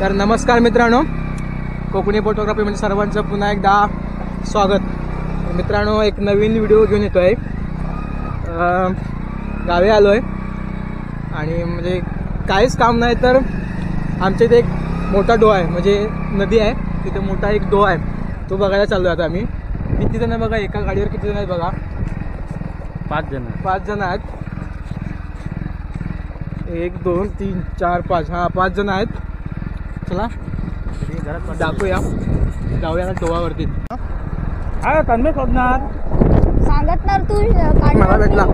तर नमस्कार मित्रांनो, कोकणी फोटोग्राफीमध्ये सर्वांचं पुन्हा एकदा स्वागत. मित्रांनो, एक नवीन व्हिडिओ घेऊन येतो आहे. गावी आलो आहे आणि म्हणजे काहीच काम नाही, तर आमच्या इथे एक मोठा डोह आहे, म्हणजे नदी आहे, तिथे मोठा एक डोह आहे, तो बघायला चाललो आहे. आता आम्ही किती जण बघा, एका गाडीवर किती जण आहेत बघा, 5 जण आहेत. 1 2 3 4 5 हा 5 जण आहेत. चला दाखवूया, जाऊया डोहावरती. हा तन्मय शोधणार सांगत ना तू मला भेटला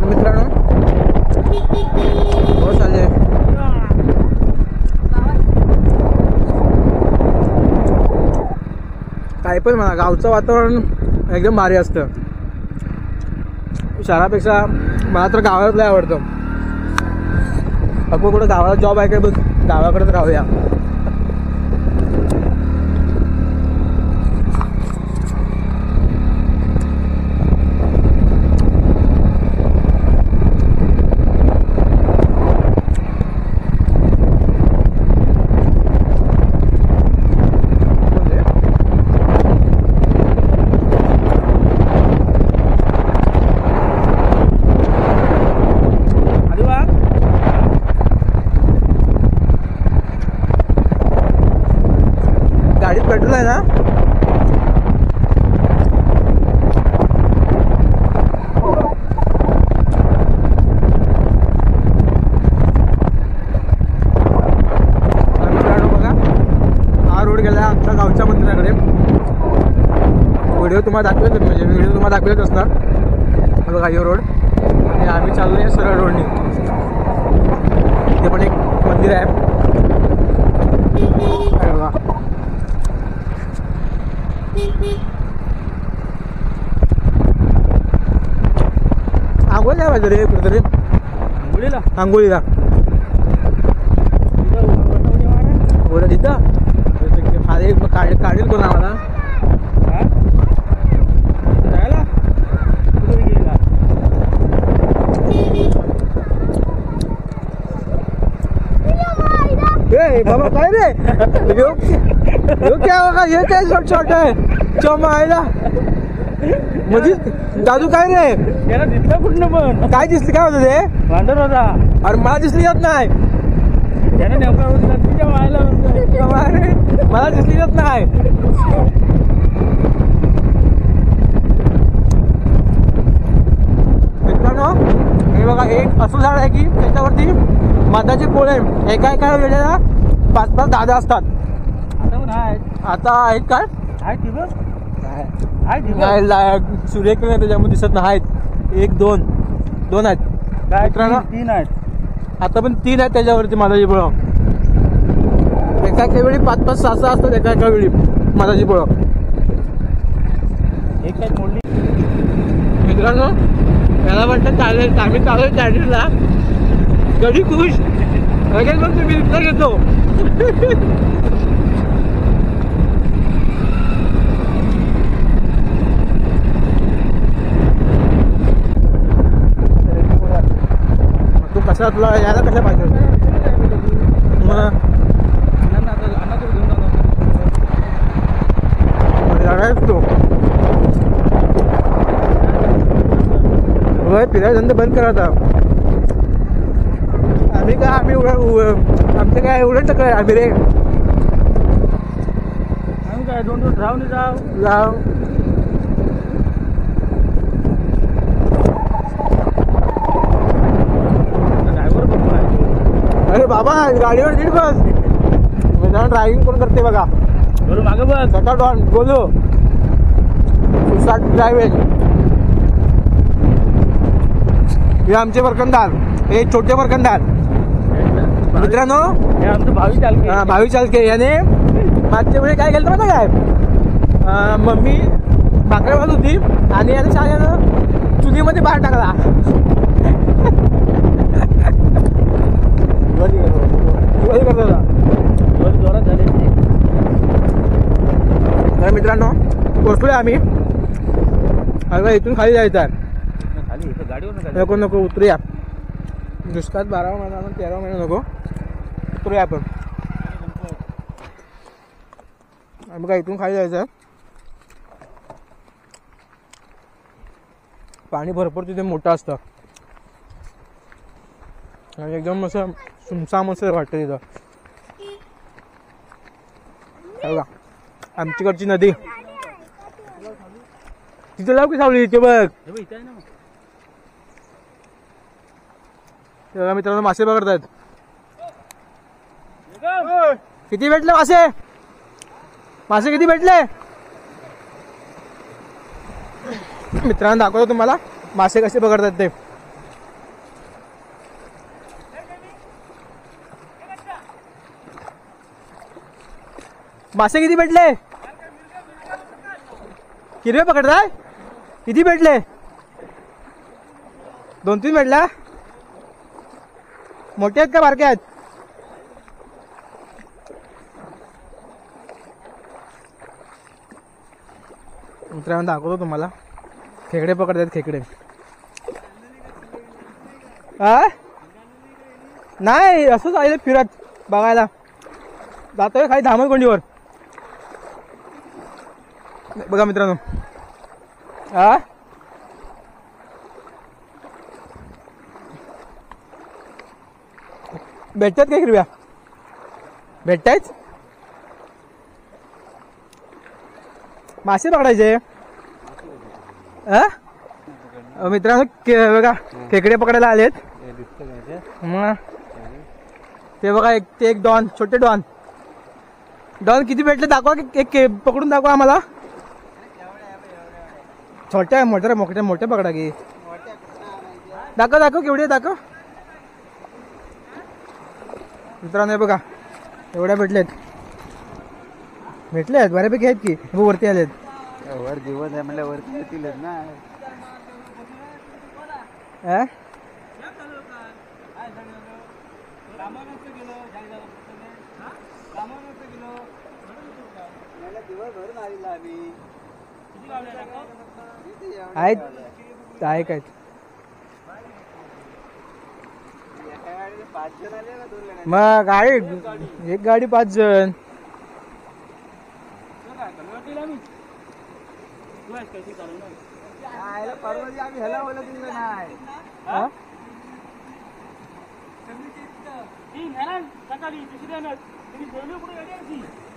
मित्रांनो. हो चालेल. काय पण म्हणा, गावचं वातावरण एकदम भारी असतं. शहरापेक्षा मला तर गावातलं आवडतं. आपण कुठं गावाला जॉब आहे काय बघ, गावाकडेच राहूया. गाडीत पेट्रोल आहे ना? मित्रांनो बघा, हा रोड गेला आमच्या गावच्या मंदिराकडे. व्हिडिओ तुम्हाला दाखवेल, म्हणजे व्हिडिओ तुम्हाला दाखवेलच असणार. बघा यो रोड, आणि आम्ही चाललोय सरळ रोडनी. इथे पण एक मंदिर आहे बघा. आंघोळीला पाहिजे रे कुठेतरी, आंघोळीला बोला तिथं. अरे काढेल कोण आम्हाला? बाबा काय रे, क्या होगा, ये काय शॉर्ट आहे चमायला म्हणजे. दादू काय रे, त्याला दिसलं कुठनं पण? काय दिसली, काय होतं ते? वांडर होता. अरे मला दिसली येत नाही. त्याने नेमका नदीच्या मायला मला दिसली येत नाही. मित्रांनो हे बघा, एक असं झाड आहे की त्याच्यावरती मधाचे पोळे एका वेळेला 5-5 दादा असतात. आता पण आहे, आता आहेत काय? आहे ठिबक, नाही सुरेख नाही त्याच्यामध्ये दिसत नाही. 1 2 आहेत मित्रांनो, 3 आहेत. आता पण 3 आहेत त्याच्यावरती मधाची पोळं. एका वेळी 5-5 6 असतात एका वेळी मधाची पोळं. एक साईड मोडली. मित्रांनो याला वाटतं चालेल, आम्ही चालू चार्जिंगला. कधी खुश लगेच मग तुम्ही उत्तर घेतो. तू कसा तुला यायला कशा पाहिजे मग तो फिरायला धंदा बंद करा आता. आम्ही आमचं काय एवढं टकराय आम्ही रे. आम्ही काय 2 दिवस राहून जाऊ. ड्रायव्हर बघतो आहे. अरे बाबा गाडीवर नीट बस. ड्रायव्हिंग कोण करते बघा, बरोबर मागं बस. सकाळ डॉन बोलो ड्रायव्हिंग. हे आमचे वरकंदार, हे छोटे वरकंदार. मित्रांनो हे आमचं भावी चालके याने मागच्या वेळी काय केलं माहिती काय, मम्मी भाकऱ्या वाजत होती आणि याने शाळेनं चुलीमध्ये बाहेर टाकला. जोरात झाले. तर मित्रांनो पोचलोय आम्ही. आता इथून खाली जायचं आहे. खाली गाडीवर नको नको उतरूया. दुष्काळात 12वा महिना 13वा महिना नको. उतरूया आपण. आम्ही काय इथून खाली जायचं. पाणी भरपूर तिथे मोठं असतं आणि एकदम असं सुमसाम असं वाटतं तिथं. बघा आमच्याकडची नदी तिथे लाव की सावली इथे बघ. तेव्हा मित्रांनो मासे पकडतात. किती भेटले मासे? मासे किती भेटले मित्रांनो? दाखवतो तुम्हाला मासे कसे पकडतात ते. मासे किती भेटले? किती पकडताय? किती भेटले? 2-3 भेटला. मोठे आहेत का बारके आहेत? मित्रांनो दाखवतो तुम्हाला. खेकडे पकडतात खेकडे. नाही असंच आले फिरत बघायला जातोय खाली धामणकोंडीवर. बघा मित्रांनो भेटतात काय हिरव्या? भेटतायच मासे पकडायचे. मित्रांनो बघा खेकडे पकडायला आलेत. मग ते बघा एक डॉन, छोटे डॉन. डॉन किती भेटले दाखवा. एक पकडून दाखवा आम्हाला. छोट्या मोठ्या मोठ्या मोठ्या पकडा की. दाखव केवढे दाखव. मित्रांनो बघा एवढ्या भेटलेत बऱ्यापैकी आहेत की. वरती आलेत. वर दिवस आहे म्हणलं वरती येतीलच ना. आहेत काय मग गाडी एक गाडी 5 जण.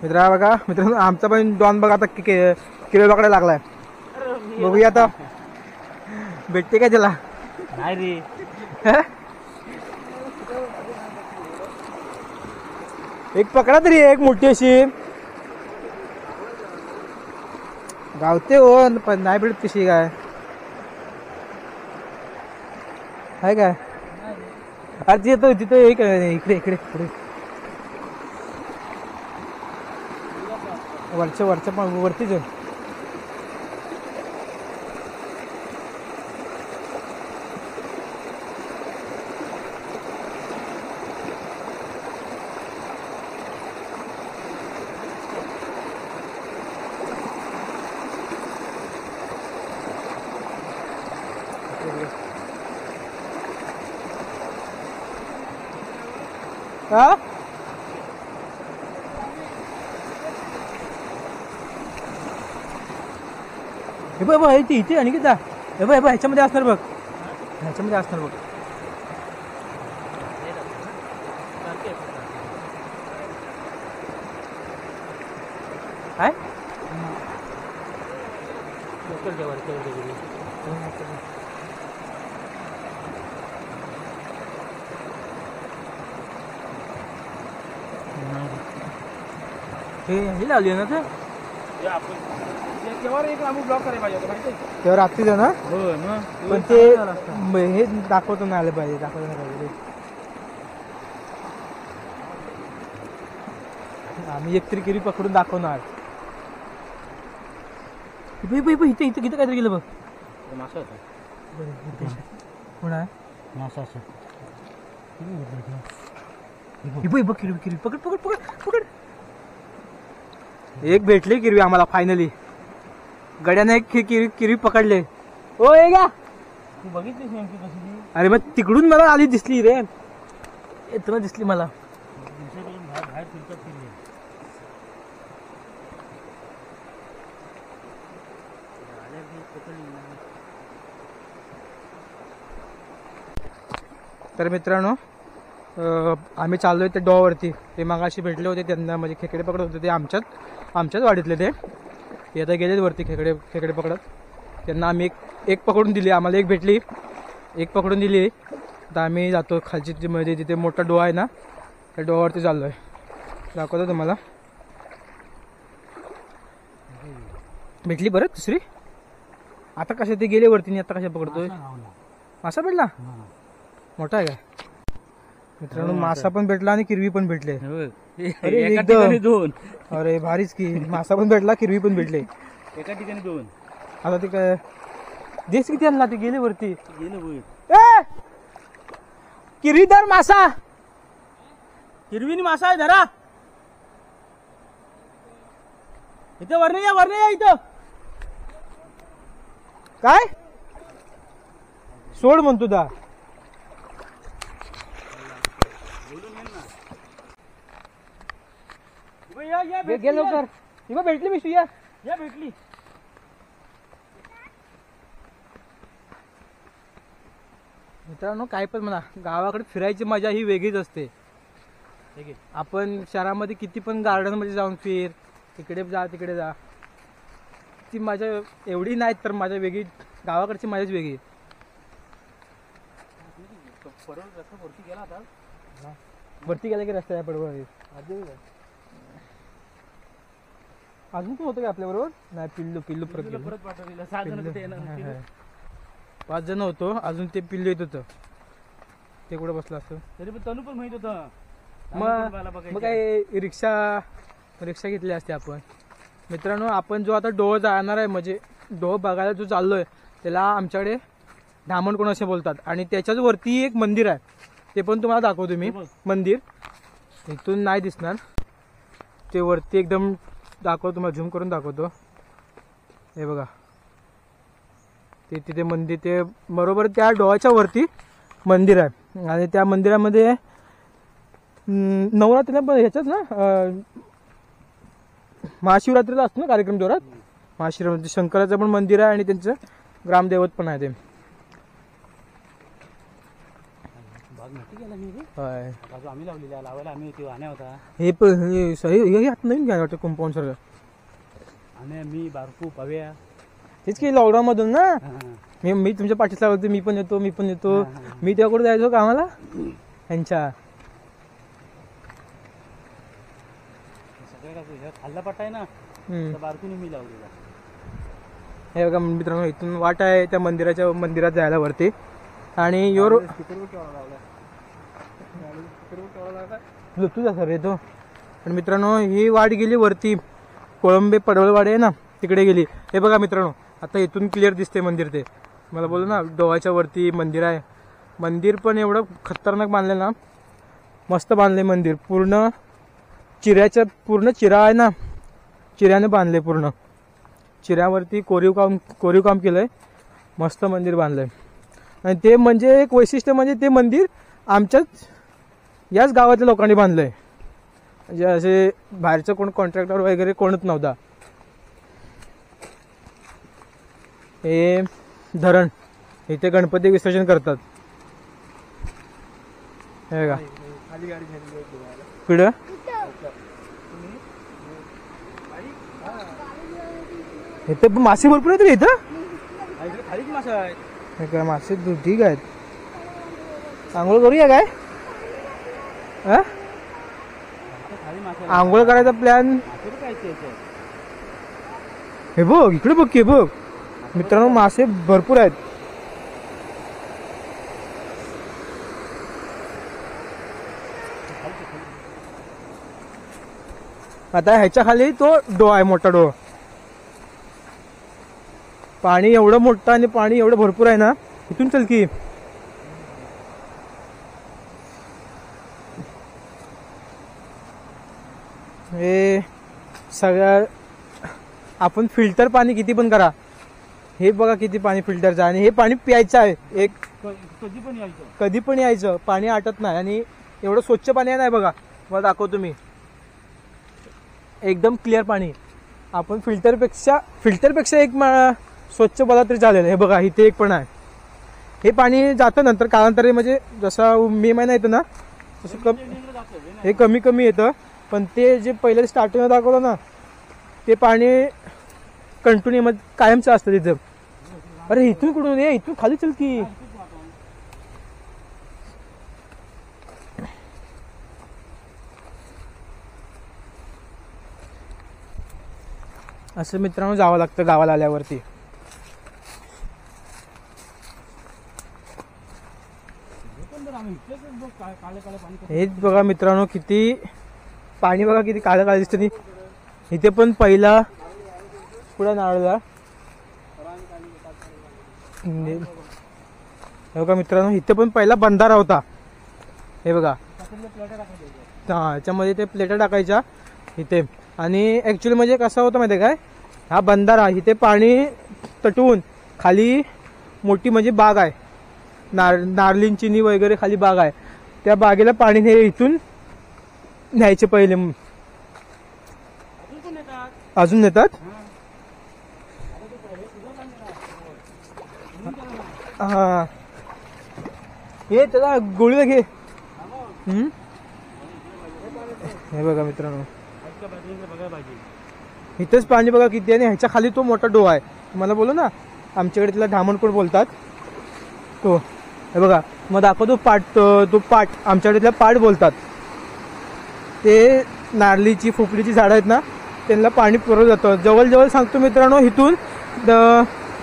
मित्रा बघा मित्रांनो आमचा पण डॉन बघा आता किलो पकडायला लागलाय. बघूया आता भेटते काय त्याला. नाही रे एक पकडा तरी एक मोठी अशी गावते हो. पण नाही भेटत कशी काय आहे काय? अरे येतो तिथे इकडे इकडे पुढे वरच्या पण वरती जाऊन. हा हे बघ इथे आणि किती हे बघ ह्याच्यामध्ये असणार बघ. ह्याच्यामध्ये असणार बघ. काय हे लावली ना ते एक लांबू ब्लॉक करायला पाहिजे माहिती. तेव्हा रात्री जाऊ ना. पण ते हे दाखवतो नाही आलं पाहिजे. दाखवतो नाही पाहिजे. आम्ही एकतरी केली पकडून दाखवणार. इथे इथे किती काहीतरी गेलं बघ. मासा होता कोण आहे मासा असं. बघ किरवी पकड पकड पकड पकड. एक भेटली किरवी आम्हाला फायनली. गड्याने एक किरवी पकडले. ओ हे घ्या. तू बघितलीस नेमकी कशी? अरे मग तिकडून मला आधी दिसली रे. इथं दिसली मला. चिलकट किल्ले तर मित्रांनो आम्ही चाललोय त्या डॉवरती. ते मागाशी भेटले होते, त्यांना म्हणजे खेकडे पकडत होते ते आमच्याच वाडीतले ते आता गेलेत वरती खेकडे पकडत. त्यांना आम्ही एक पकडून दिली, आम्हाला एक भेटली, एक पकडून दिली. आता आम्ही जातो खालची म्हणजे जिथे मोठा डोहा आहे ना त्या डोहावरती चाललोय. दाखवतो तुम्हाला. भेटली बरं दुसरी. आता कशा ते गेले वरती, आता कशा पकडतोय. मासा भेटला मोठा आहे का मित्रांनो. मासा पण भेटला आणि किरवी पण भेटले. अरे एका ठिकाणी दोन. अरे भारीच की. मासा पण भेटला, किरवी पण भेटले एका ठिकाणी दोन. आता ते काय देश किती आणला, ते गेले वरती. गेलं किरवीदार मासा. हिरवीनी मासा आहे धरा. इथं वरणे या इथं. काय सोड म्हणतो दा. गे लवकर. इथं भेटली मिशू. या भेटली. मित्रांनो काय पण म्हणा, गावाकडे फिरायची मजा ही वेगळीच असते. आपण शहरामध्ये किती पण गार्डन मध्ये जाऊन फिर, इकडे जा तिकडे जा, ती मजा एवढी नाही तर मजा वेगळी. गावाकडची मजाच वेगळी. वरती गेला आता. वरती गेला की रस्त्याला पडवळ. अजून पण होतं का आपल्या बरोबर. नाही पिल्लू परत गेलं. परत पाठवलेलं 6 जण कुठे येणार. 5 जण होतो, अजून ते पिल्लू येत होतं. ते कुठे बसलं असतं. तरी पण तनू पण माहित होतं. मग काय रिक्षा घेतली असते आपण. मित्रांनो आपण जो आता डोह जाणार आहे, म्हणजे डोह बघायला जो चाललोय त्याला आमच्याकडे धामणकोण असे बोलतात. आणि त्याच्याच वरती एक मंदिर आहे, ते पण तुम्हाला दाखवतो मी. मंदिर इथून नाही दिसणार, ते वरती एकदम दाखवतो, तुम्हाला झूम करून दाखवतो. हे बघा ते तिथे मंदिर, ते बरोबर त्या डोहाच्या वरती मंदिर आहे. आणि त्या मंदिरामध्ये नवरात्रीला पण ह्याच्यात ना महाशिवरात्रीला असतो ना कार्यक्रम जोरात. महाशिवरात्री शंकराचं पण मंदिर आहे आणि त्यांचं ग्रामदैवत पण आहे ते. आम्ही लावलेला लावायला आम्ही आण्या होता. हे पण आता नवीन घ्या वाटतं कंपाऊंड सगळं. आणि मी बारकू पव्या तेच की लॉकडाऊन मधून ना मी तुमच्या पाठीस लावतो. मी पण येतो. मी तेव्हा कुठे जायचो कामाला यांच्या. खाल्ला पट्टा आहे ना, बारकून मी लावलेला. हे बघा मित्रांनो, इथून वाट आहे त्या मंदिरात जायला वरती. आणि योर ब्लूटूथ सर येतो. आणि मित्रांनो ही वाट गेली वरती, कोळंबे पडवळवाडी आहे ना तिकडे गेली. हे बघा मित्रांनो, आता इथून क्लिअर दिसते मंदिर. ते मला बोललो ना डोहाच्या वरती मंदिर आहे. मंदिर पण एवढं खतरनाक बांधलं ना, मस्त बांधले मंदिर. पूर्ण चिरा आहे ना, चिऱ्याने बांधले. पूर्ण चिऱ्यावरती कोरीव काम केलंय. मस्त मंदिर बांधलंय. आणि ते म्हणजे एक वैशिष्ट्य म्हणजे ते मंदिर आमच्याच याच गावातल्या लोकांनी बांधलंय. म्हणजे असे बाहेरचं कोण कॉन्ट्रॅक्टर वगैरे कोणच नव्हता. हे धरण, इथे गणपती विसर्जन करतात. हे का पिढं इथे मासे भरपूर आहेत रे. इथं खालीच मासा आहे. काय मासे ठीक आहेत. आंघोळ करूया काय. आंघोळ करायचा प्लॅन. हे बघ इकडे बघ की बघ मित्रांनो, मासे भरपूर आहेत. आता ह्याच्या खाली तो डोह आहे, मोठा डोह. पाणी एवढं मोठं आणि पाणी एवढं भरपूर आहे ना. इथून चल की. हे सगळं आपण फिल्टर पाणी किती पण करा. हे बघा किती पाणी फिल्टरचं. आणि हे पाणी प्यायचं आहे. एक कधी पण यायचं पाणी आटत नाही. आणि एवढं स्वच्छ पाणी आहे नाही बघा. मला दाखवतो मी. एकदम क्लिअर पाणी. आपण फिल्टरपेक्षा एक स्वच्छ बोला तरी चालेल. हे बघा इथे एक पण आहे. हे पाणी जातं नंतर कालांतरी, म्हणजे जसं मे महिना येतो ना तसं हे कमी कमी येतं. पण ते जे पहिले स्टार्टिंगला दाखवलं ना ते पाणी कंटिन्यू मध्ये कायमचं असतं तिथं. अरे इथून कुठून ये, इथून खाली चल की. असं मित्रांनो जावं लागतं गावाला आल्यावरती. हेच बघा मित्रांनो किती पाणी, बघा किती काळं काळं दिसतं. इथे पण पहिला पुढे नारळला हे बघा मित्रांनो, इथे पण पहिला बंधारा होता. हे बघा हा, याच्यामध्ये ते प्लेटा टाकायच्या इथे. आणि ऍक्च्युली म्हणजे कसं होतं माहिती आहे काय, हा बंधारा इथे पाणी तटवून खाली मोठी म्हणजे बाग आहे, नारळींची वगैरे खाली बाग आहे. त्या बागेला पाणी हे इथून न्यायचे पहिले. अजून नेतात. हा हे त्याला गोळीला घे. हे बघा मित्रांनो इथेच पाणी बघा किती आहे. ह्याच्या खाली तो मोठा डोह आहे. तुम्हाला बोलू ना आमच्याकडे त्याला धामणकोट बोलतात तो. हे बघा मग दाखवतो पाट. तो पाट आमच्याकडे त्याला पाट बोलतात. ते नारळीची फोपलीची झाडं आहेत ना त्यांना पाणी पुरवलं जातं. जवळजवळ सांगतो मित्रांनो इथून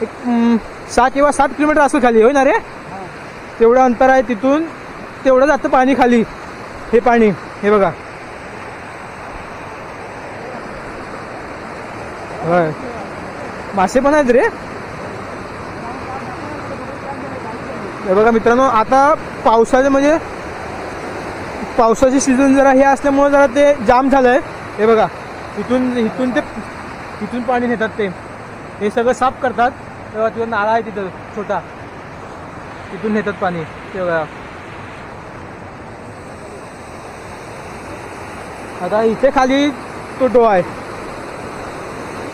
एक 6 किंवा 7 किलोमीटर असं खाली होय ना रे. तेवढं अंतर आहे तिथून, तेवढं जातं पाणी खाली. हे पाणी हे बघा. होय मासे पण आहेत रे. हे बघा मित्रांनो आता पावसाचे म्हणजे पावसाचे सीझन जरा हे असल्यामुळे जरा ते जाम झालंय. हे बघा इथून पाणी नेतात ते. हे सगळं साफ करतात. तेव्हा तिथं नाळा आहे तिथं छोटा, तिथून नेतात पाणी. तेव्हा आता इथे खाली तो डोह आहे.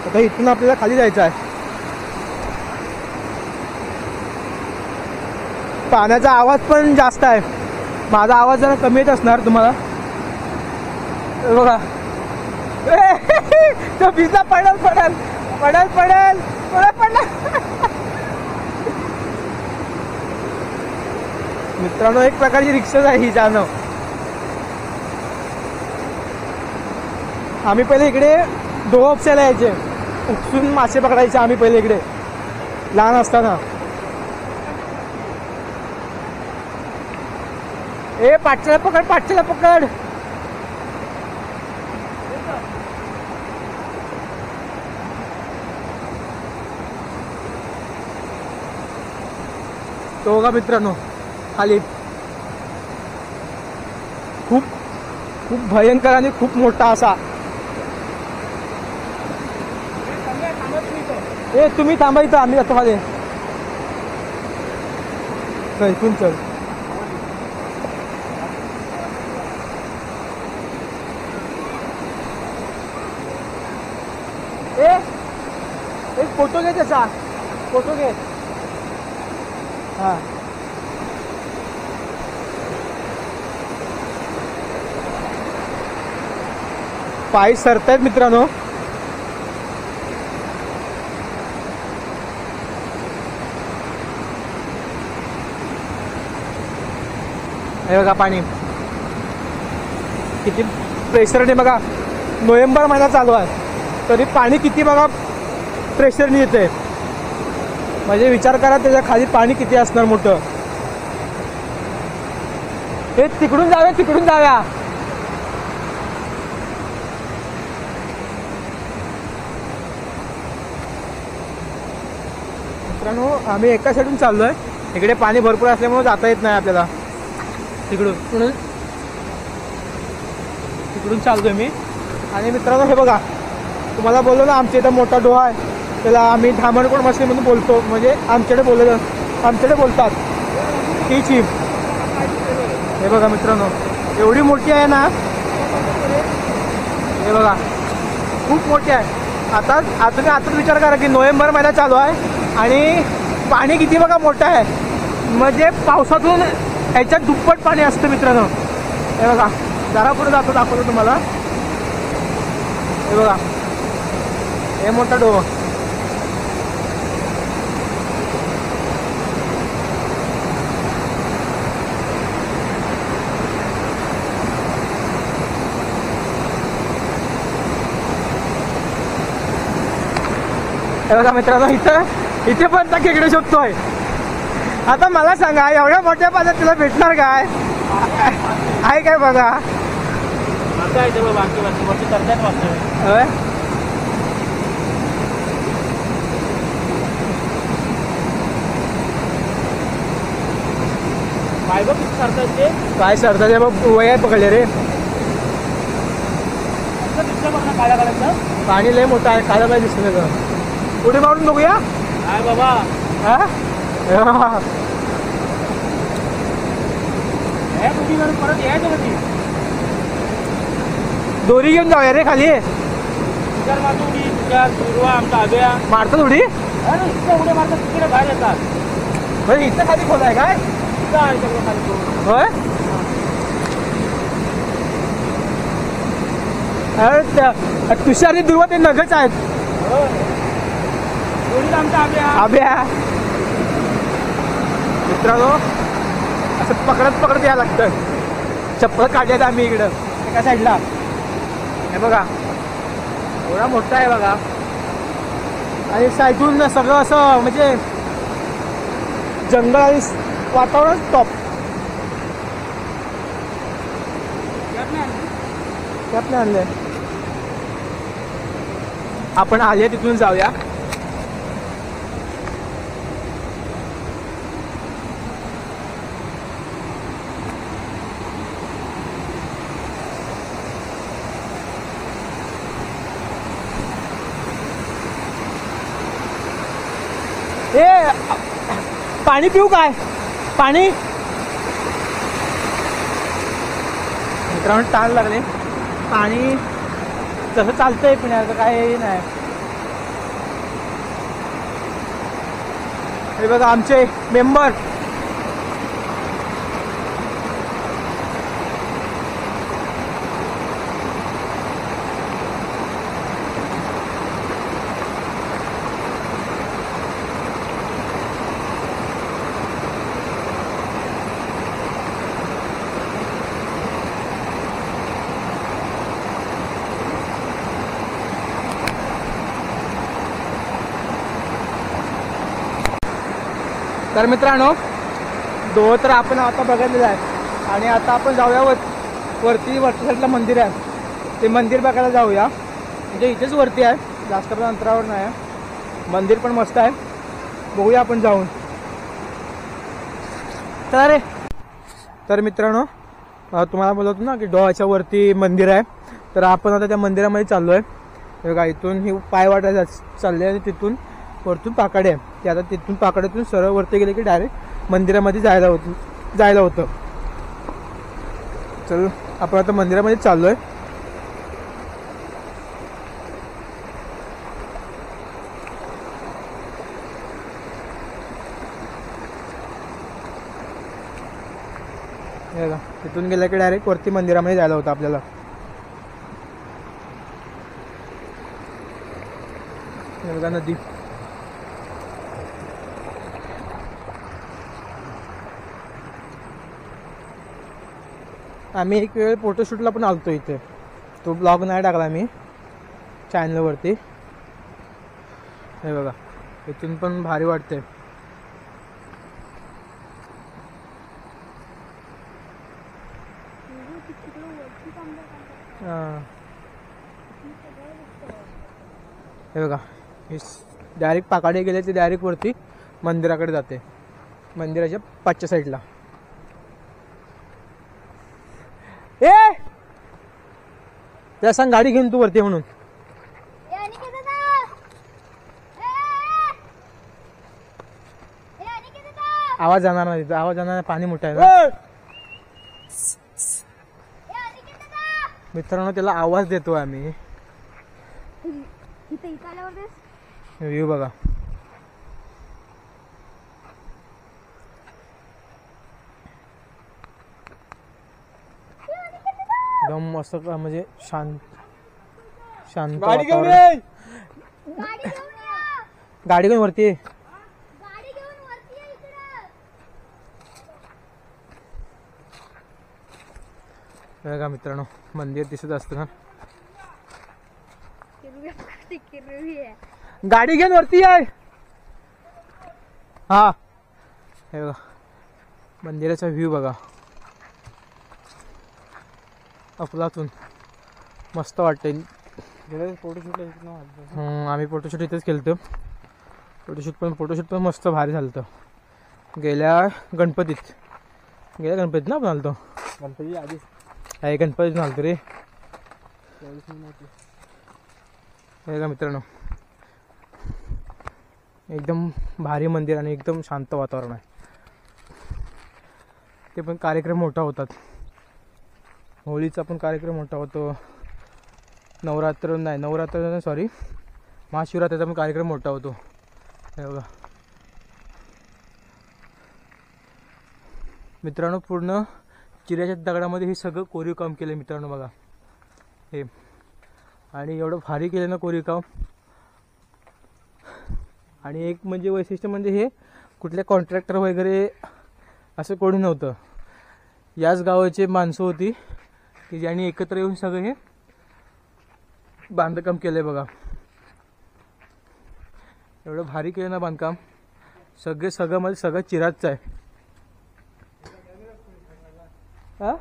आता इथून आपल्याला खाली जायचं आहे. पाण्याचा आवाज पण जास्त आहे. माझा आवाज जरा कमी येत असणार तुम्हाला. बघा तो भिजला. पडेल पडेल पडेल पडेल पडेल. मित्रांनो एक प्रकारची रिक्षाच आहे ही जाणं. आम्ही पहिले इकडे डोह उपसायला यायचे, उपसून मासे पकडायचे आम्ही पहिले इकडे लहान असताना. ए पाटच्याला पकड, पाटच्याला पकड. तो बघा मित्रांनो खाली खूप खूप भयंकर आणि खूप मोठा असा. ए तुम्ही थांबा इथं, आम्ही जातो खाली. इथून चल. एक फोटो घे त्याचा, फोटो घे. हा पाय सरतायत मित्रांनो. हे बघा पाणी किती प्रेशरने. बघा नोव्हेंबर महिना चालू आहे तरी पाणी किती बघा प्रेशरने येते. म्हणजे विचार करा त्याच्या खाली पाणी किती असणार मोठं. हे तिकडून जाऊया, तिकडून जाऊया. मित्रांनो आम्ही एका साईडून चाललोय. इकडे पाणी भरपूर असल्यामुळे जाता येत नाही आपल्याला. तिकडून चाललोय मी. आणि मित्रांनो हे बघा तुम्हाला बोललो ना आमच्या इथं मोठा डोहा आहे. त्याला आम्ही धामणकोट मासे म्हणून बोलतो. म्हणजे आमच्याकडे बोलतात ती चीप. हे बघा मित्रांनो एवढी मोठी आहे ना. हे बघा खूप मोठी आहे. आता तुम्ही आताच विचार करा की नोव्हेंबर महिना चालू आहे आणि पाणी किती बघा मोठं आहे. म्हणजे पावसातून ह्याच्यात दुप्पट पाणी असतं मित्रांनो. हे बघा जरा पुढे जातो दाखवतो तुम्हाला. हे बघा हे मोठा डोह. हे बघा मित्रांनो इथे पण त्या खेकडे शोधतोय. आता मला सांगा एवढ्या मोठ्या पाण्यात तुला भेटणार काय आहे काय बघा. काय ते बाकी वरती तरतात वाटतं. होय काय बघ किती सरतात ते. काय सरता ते बघ वया पकडले रे. दिसतं बघ ना काळ्या काळ्याचं. पाणी लय मोठं आहे. काळं काय दिसतं त्याचं. पुढे मारून बघूया. काय बाबा हा हे उडी करून परत यायचं कधी. दोरी घेऊन जाऊया रे खाली. तुझ्या मारतो उडी. तुझ्या सुरुवा आमचा आब्या मारतात उडी. अरे इतक्या उड्या मारतात तिकडे बाहेर येतात. म्हणजे इथं खाली खोल आहे काय. इतकं आहे सगळं खाली तो. होय अरे तुषारी दुर्वा ते नगच आहेत. उडीला आमचा आब्या. आब्या मित्रांनो असं पकडत यायला लागतं. चप्पल काढल्यात आम्ही इकडं एका साईडला. हे बघा एवढा मोठा आहे बघा. आणि साईडून सगळं असं म्हणजे जंगल आणि वातावरण टॉप. त्यात नाही आणलंय. आपण आले तिथून जाऊया. ए पाणी पिऊ काय. पाणी मित्रांनो ताण लागले. पाणी तसं चालतंय पिण्याचं काय नाही. हे बघा आमचे मेंबर तर मित्रांनो डोह तर आपण आता बघितलेला आहे. आणि आता आपण जाऊया वरती साईडला मंदिर आहे. ते मंदिर बघायला जाऊया. म्हणजे इथेच वरती आहे. जास्त पण अंतरावर नाही आहे. मंदिर पण मस्त आहे. बघूया आपण जाऊन. तर मित्रांनो तुम्हाला बोलतो ना की डोहाच्या वरती मंदिर आहे. तर आपण आता त्या मंदिरामध्ये चाललो आहे. बघा इथून ही पाय वाटायला चालले आणि तिथून वरतून पाकडे आहे. ते आता तिथून पाकड्यातून सरळ वरती गेले की डायरेक्ट मंदिरामध्ये जायला होतं. चल आपण आता मंदिरामध्ये चाललोय. तिथून गेलं की डायरेक्ट वरती मंदिरामध्ये जायला होतं आपल्याला. बघा नदी. आम्ही एक वेळ फोटोशूटला पण आलतो इथे. तो ब्लॉग नाही टाकला मी चॅनलवरती. हे बघा इथून पण भारी वाटते. हे बघा डायरेक्ट पाकाडे गेले ते डायरेक्ट वरती मंदिराकडे जाते. मंदिराच्या पाचच्या साईडला. ए त्या सांग गाडी घेऊन तू वरती म्हणून. आवाज जाणार नाही तिथं. आवाज जाणार नाही. पाणी मोठं आहे ना मित्रांनो. त्याला आवाज देतो आम्ही. इथं इथं आल्यावर व्ह्यू बघा. एकदम मस्त म्हणजे शांत शांत गाडी घेऊन वातावरण. ये. गाडी घेऊन या. गाडी घेऊन वरती ये. गाडी घेऊन वरती या इकडं. बघा मित्रांनो, मंदिर दिसत असतं ना. किरवी गाडी घेऊन वरती आहे. हा हे बघा मंदिराचा व्ह्यू बघा. अफलातून मस्त वाटतं. फोटोशूट आम्ही फोटोशूट इथेच केलं. फोटोशूट पण मस्त भारी झालं होतं. गेल्या गणपतीत ना आपण आलतो. गणपती आधी आहे गणपतीत आलतो रे. हे का मित्रांनो, एकदम भारी मंदिर आणि एकदम शांत वातावरण आहे. ते पण कार्यक्रम मोठा होतात. होळीचा पण कार्यक्रम मोठा होतो. नवरात्र नाही सॉरी महाशिवरात्रीचा पण कार्यक्रम मोठा होतो. हे बघा मित्रांनो, पूर्ण चिऱ्याच्या दगडामध्ये हे सगळं कोरीव काम केलं मित्रांनो बघा हे. आणि एवढं भारी केलं ना कोरीव काम. आणि एक म्हणजे वैशिष्ट्य म्हणजे हे कुठल्या कॉन्ट्रॅक्टर वगैरे असं कोणी नव्हतं. याच गावाचे माणसं होती की ज्यांनी एकत्र येऊन सगळं हे बांधकाम केलंय बघा. एवढं भारी केलं ना बांधकाम. सगळं मध्ये सगळं चिराचं आहे. हा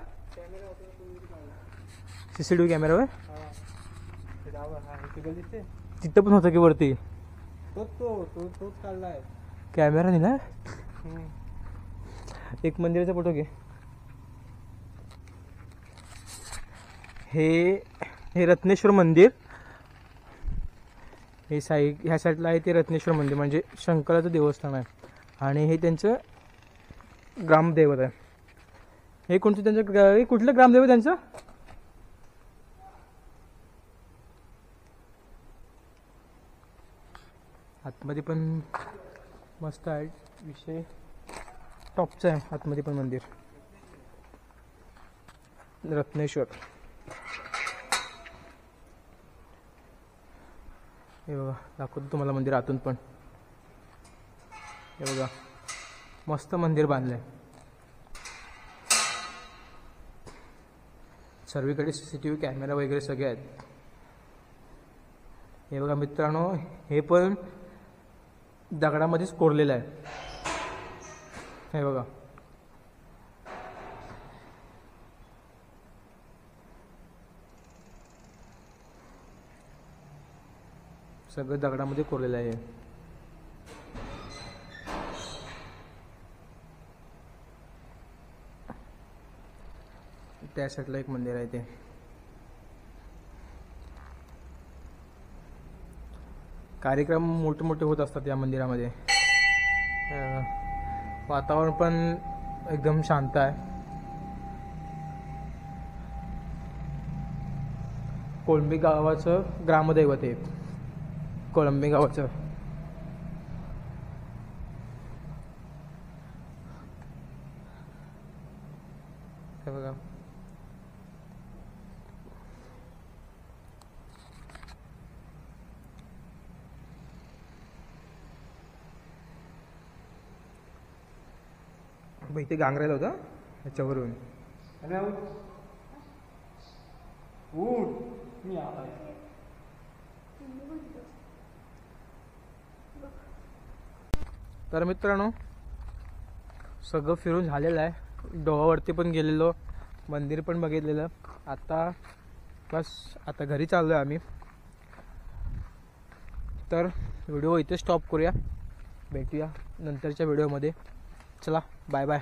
CCTV कॅमेरावर तिथं पण होतं की वरती. तोच काढलाय कॅमेरा नाही ना. एक मंदिराचा फोटो घे. हे रत्नेश्वर मंदिर. हे ह्या साईडला आहे ते रत्नेश्वर मंदिर म्हणजे शंकराचं देवस्थान आहे. आणि हे त्यांचं ग्रामदैवत आहे. हे कोणतं त्यांचं कुठलं ग्रामदैवत त्यांचं. आतमध्ये पण मस्त आहे. विषय टॉपचं आहे आतमध्ये पण मंदिर. रत्नेश्वर हे बघा दाखवतो तुम्हाला मंदिर आतून पण. हे बघा मस्त मंदिर बांधलंय. सर्वीकडे CCTV कॅमेरा वगैरे सगळे आहेत. हे बघा मित्रांनो, हे पण दगडामध्येच कोरलेलं आहे. हे बघा सगळं दगडामध्ये कोरलेलं आहे. त्या साईडला एक मंदिर आहे. ते कार्यक्रम मोठे मोठे होत असतात या मंदिरामध्ये. वातावरण पण एकदम शांत आहे. कोळंबी गावाचं ग्रामदैवत आहे. कोळंबी गावाचं हे बघा. इथे गांगरायला होता ह्याच्यावरून. मी आता तर मित्रांनो, सगळं फिरून झालेलं आहे. डोहावरती पण गेलेलो, मंदिर पण बघितलेलं. आता बस आता घरी चाललो आहे आम्ही. तर व्हिडिओ इथे स्टॉप करूया. भेटूया नंतरच्या व्हिडिओमध्ये. चला बाय बाय.